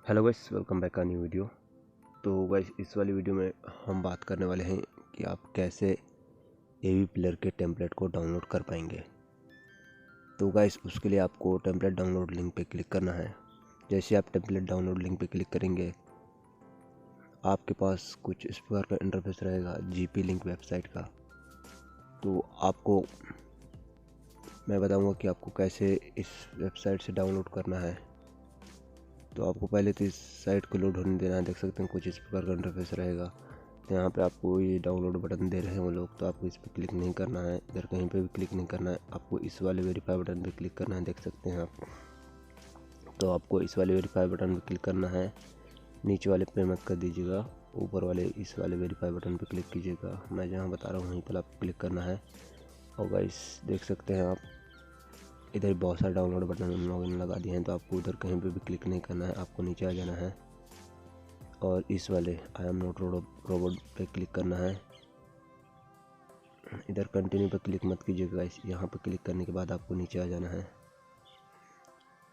Hello guys, welcome back a new video. तो guys, इस वाली वीडियो में हम बात करने वाले हैं कि आप कैसे एवी प्लेयर के टेम्पलेट को डाउनलोड कर पाएंगे। तो गाइस, उसके लिए आपको टेम्पलेट डाउनलोड लिंक पे क्लिक करना है। जैसे आप टेम्पलेट डाउनलोड लिंक पे क्लिक करेंगे, आपके पास कुछ इस प्रकार का इंटरफेस रहेगा जीपी लिंक वेबसाइट का। तो आपको मैं बताऊंगा कि आपको कैसे इस वेबसाइट से डाउनलोड करना है। तो आपको पहले तो इस साइट को लोड होने देना है। देख सकते हैं कुछ इस प्रकार का इंटरफेस रहेगा। तो यहाँ पे आपको ये डाउनलोड बटन दे रहे हैं वो लोग, तो आपको इस पर क्लिक नहीं करना है, इधर कहीं पे भी क्लिक नहीं करना है। आपको इस वाले वेरीफाई बटन पे क्लिक करना है, देख सकते हैं आप। तो आपको इस वाले वेरीफाई बटन पे क्लिक करना है, नीचे वाले पे मत कर दीजिएगा, ऊपर वाले इस वाले वेरीफाई बटन पे क्लिक कीजिएगा। मैं जहाँ बता रहा हूँ वहीं पर आपको क्लिक करना है। और गाइस, देख सकते हैं आप, इधर बहुत सारे डाउनलोड बटन हम लोगों ने लगा दिए हैं। तो आपको उधर कहीं पे भी क्लिक नहीं करना है, आपको नीचे आ जाना है और इस वाले आई एम नॉट रोबोट पे क्लिक करना है। इधर कंटिन्यू पे क्लिक मत कीजिएगा, यहाँ पे क्लिक करने के बाद आपको नीचे आ जाना है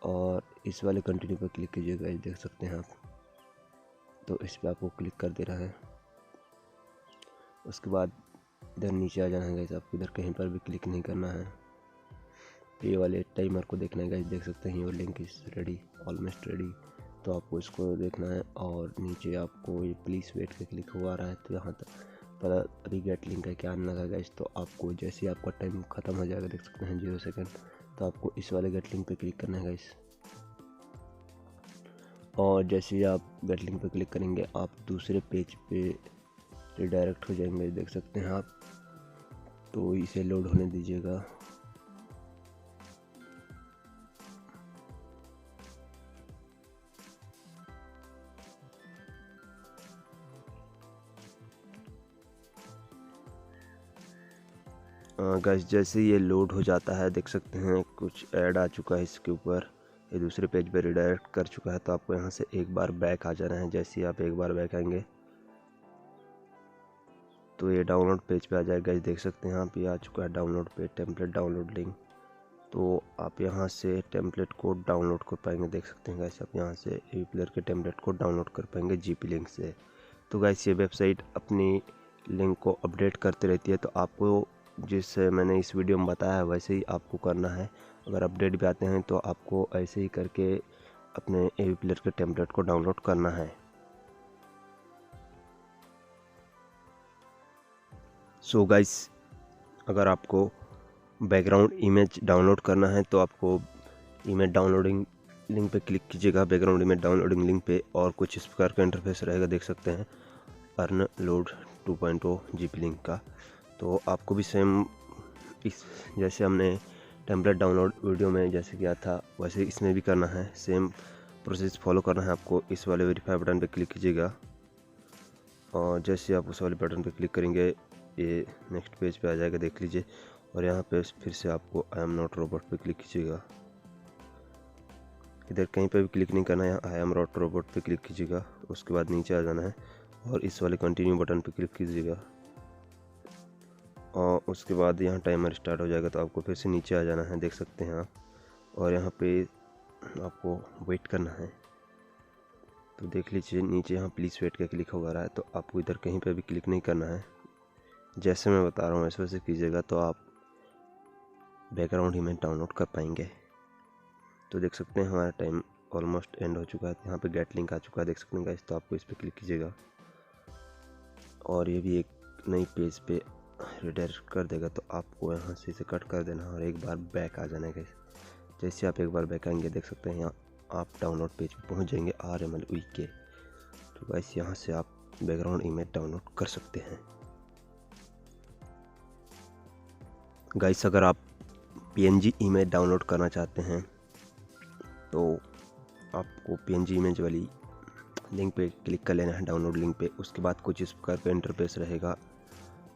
और इस वाले कंटिन्यू पे क्लिक कीजिएगा, देख सकते हैं आप। तो इस पर आपको क्लिक कर दे रहा है। उसके बाद इधर नीचे आ जाना है गाइस, आपको इधर कहीं पर भी क्लिक नहीं करना है। ये वाले टाइमर को देखना है गाइस, देख सकते हैं your link is ready, almost ready. तो आपको इसको देखना है और नीचे आपको ये प्लीज़ वेट के क्लिक हुआ रहा है। तो यहाँ तक पता अभी गेट लिंक है क्या आने लगा गाइस। तो आपको जैसे ही आपका टाइम ख़त्म हो जाएगा, देख सकते हैं 0 सेकेंड, तो आपको इस वाले गेट लिंक पे क्लिक करना है गाइस। और जैसे ही आप गेट लिंक पे क्लिक करेंगे, आप दूसरे पेज पे रिडायरेक्ट हो जाएंगे, देख सकते हैं आप। तो इसे लोड होने दीजिएगा। गाइस, जैसे ये लोड हो जाता है, देख सकते हैं कुछ ऐड आ चुका है इसके ऊपर, ये दूसरे पेज पे रिडायरेक्ट कर चुका है। तो आपको यहाँ से एक बार बैक आ जाना है। जैसे ही आप एक बार बैक आएंगे तो ये डाउनलोड पेज पे आ जाएगा। देख सकते हैं आप, ये आ चुका है डाउनलोड पे, टेम्पलेट डाउनलोड लिंक। तो आप यहाँ से टेम्पलेट को डाउनलोड कर पाएंगे, देख सकते हैं गाइस। आप यहाँ से एवी प्लेयर के टेम्पलेट को डाउनलोड कर पाएंगे जीपी लिंक से। तो गाइस, ये वेबसाइट अपनी लिंक को अपडेट करती रहती है। तो आपको जिससे मैंने इस वीडियो में बताया है वैसे ही आपको करना है। अगर अपडेट भी आते हैं तो आपको ऐसे ही करके अपने एवी प्लेयर के टेम्पलेट को डाउनलोड करना है। सो गाइस, अगर आपको बैकग्राउंड इमेज डाउनलोड करना है तो आपको इमेज डाउनलोडिंग लिंक पे क्लिक कीजिएगा, बैकग्राउंड इमेज डाउनलोडिंग लिंक पे। और कुछ इस प्रकार का इंटरफेस रहेगा, देख सकते हैं, अर्न लोड 2.0 जीपी लिंक का। तो आपको भी सेम इस जैसे हमने टेम्पलेट डाउनलोड वीडियो में जैसे किया था वैसे इसमें भी करना है, सेम प्रोसेस फॉलो करना है आपको। इस वाले वेरीफाई बटन पे क्लिक कीजिएगा और जैसे आप उस वाले बटन पे क्लिक करेंगे, ये नेक्स्ट पेज पे आ जाएगा, देख लीजिए। और यहाँ पे फिर से आपको आई एम नॉट रोबोट पे क्लिक कीजिएगा। इधर कहीं पे भी क्लिक नहीं करना है, यहाँ आई एम नॉट रोबोट पे क्लिक कीजिएगा। उसके बाद नीचे आ जाना है और इस वाले कंटिन्यू बटन पे क्लिक कीजिएगा और उसके बाद यहाँ टाइमर स्टार्ट हो जाएगा। तो आपको फिर से नीचे आ जाना है, देख सकते हैं आप। और यहाँ पे आपको वेट करना है। तो देख लीजिए नीचे यहाँ प्लीज़ वेट का क्लिक हो रहा है। तो आपको इधर कहीं पे भी क्लिक नहीं करना है, जैसे मैं बता रहा हूँ वैसे वैसे कीजिएगा तो आप बैकग्राउंड इमेज डाउनलोड कर पाएंगे। तो देख सकते हैं हमारा टाइम ऑलमोस्ट एंड हो चुका है। यहाँ पे गेट लिंक आ चुका है, देख सकते हैं गाइस। तो आपको इस पर क्लिक कीजिएगा और ये भी एक नई पेज पे रिडायरेक्ट कर देगा। तो आपको यहाँ से इसे कट कर देना और एक बार बैक आ जाना है गाइस। जैसे आप एक बार बैक आएंगे, देख सकते हैं यहाँ आप डाउनलोड पेज पे पहुँच जाएंगे RMLUI के। तो गाइस, यहाँ से आप बैकग्राउंड इमेज डाउनलोड कर सकते हैं। गाइस, अगर आप PNG इमेज डाउनलोड करना चाहते हैं तो आपको PNG इमेज वाली लिंक पे क्लिक कर लेना है, डाउनलोड लिंक पे। उसके बाद कुछ इस प्रकार का इंटरफेस रहेगा,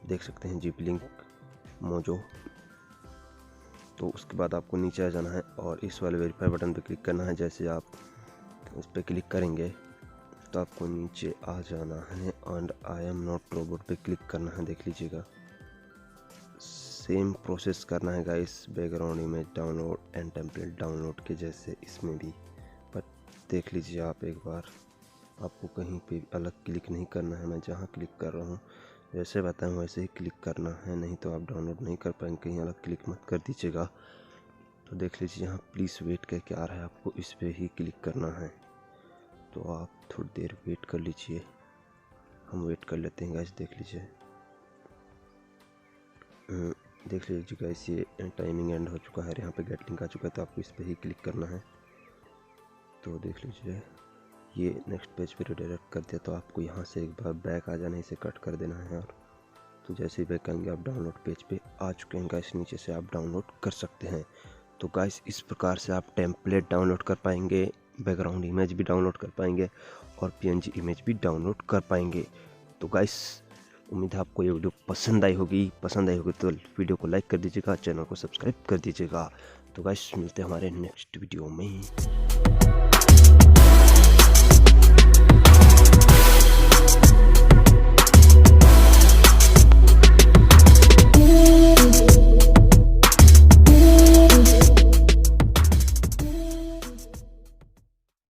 देख सकते हैं, जीपी लिंक मोजो। तो उसके बाद आपको नीचे आ जाना है और इस वाले वेरीफाई बटन पे क्लिक करना है। जैसे आप इस पर क्लिक करेंगे तो आपको नीचे आ जाना है and I am not robot पे क्लिक करना है, देख लीजिएगा। सेम प्रोसेस करना है guys, background image download and template download के जैसे इसमें भी। बट देख लीजिए आप एक बार, आपको कहीं पे अलग क्लिक नहीं करना है। मैं जहाँ क्लिक कर रहा हूँ जैसे बताऊँ वैसे ही क्लिक करना है, नहीं तो आप डाउनलोड नहीं कर पाएंगे। कहीं अलग क्लिक मत कर दीजिएगा। तो देख लीजिए यहाँ प्लीज़ वेट करके आ रहा है, आपको इस पर ही क्लिक करना है। तो आप थोड़ी देर वेट कर लीजिए, हम वेट कर लेते हैं गाइस। देख लीजिए गाइस, ये टाइमिंग एंड हो चुका है, यहाँ पे गेट लिंक आ चुका है, तो आपको इस पर ही क्लिक करना है। तो देख लीजिए ये नेक्स्ट पेज पे रिडायरेक्ट कर दिया। तो आपको यहाँ से एक बार बैक आ जाना है, इसे कट कर देना है। और तो जैसे ही बैक आएंगे आप डाउनलोड पेज पे आ चुके हैं गाइस, नीचे से आप डाउनलोड कर सकते हैं। तो गाइस इस प्रकार से आप टेम्पलेट डाउनलोड कर पाएंगे, बैकग्राउंड इमेज भी डाउनलोड कर पाएंगे और PNG इमेज भी डाउनलोड कर पाएंगे। तो गाइस उम्मीद है आपको ये वीडियो पसंद आई होगी। तो वीडियो को लाइक कर दीजिएगा, चैनल को सब्सक्राइब कर दीजिएगा। तो गाइस मिलते हैं हमारे नेक्स्ट वीडियो में।